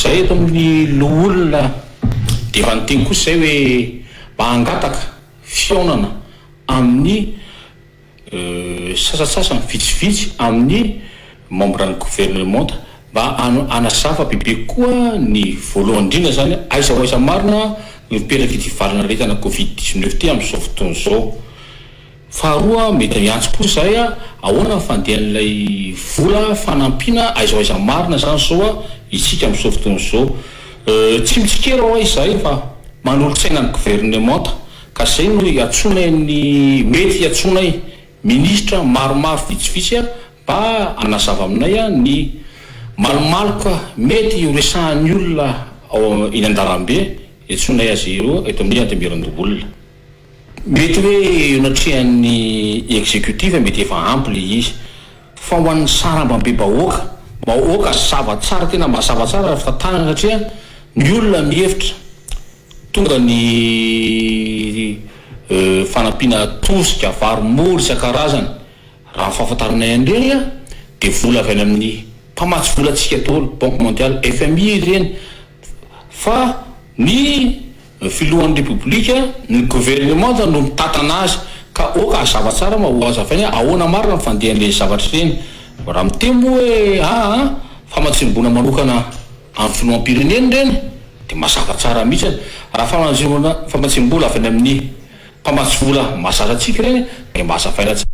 zay eto amin'ny loolona dia efa nyteny kosa zay hoe mahangataka fionana amin'ny sasasasany vitsivitsy amin'ny membre ny gouvernement mba anasafa bebe koa ny voalohany indrindra zany aiza ho aiza marina mipetraka ity valana retana covid-19 ty amin'izao fotoana izao. Faharoa mety miantso kosa zay ahoana fandehan'ilay vola fanampiana aiza ho aiza marina zany zao isika amin'izao fotoana izao. Tsy mitsikera ho izay fa manolotsaina ny gouvernement ka zay no iatsonay ny mety iatsonay ministra maromaro vitsivitsy mba anazava aminay ny malomaloka mety horesahan'ny olona eny an-dalambe iatsonay azy ireo eto amin'ny antemeran-dobolona. Mety hoe natrehan'ny exécutif mety efa ampy le izy fa ho an'ny sarambambe bahoaka zava tsara tena mazava tsara fitantanana satria ny olona mihevitra tonga ny fanampiana tosika varomory isan-karazany raha fahafantaranay andreny dia vola avy any amin'ny mpamatsy volantsika daholo banque mondiale FMI ireny fa ny filohan'ny république ny gouvernement no mitatana azy ka oka azava tsara ma ho azavainy ahoana marina ny fandehan'le zavatra ireny raha miteny hoe famatsim-bola manokana amin'ny filoam-pireneny reny dia mazava tsara mihitsy raha famatsim-bola avy any amin'ny mpamatsy vola mahazaza antsika ireny dia mahazavaina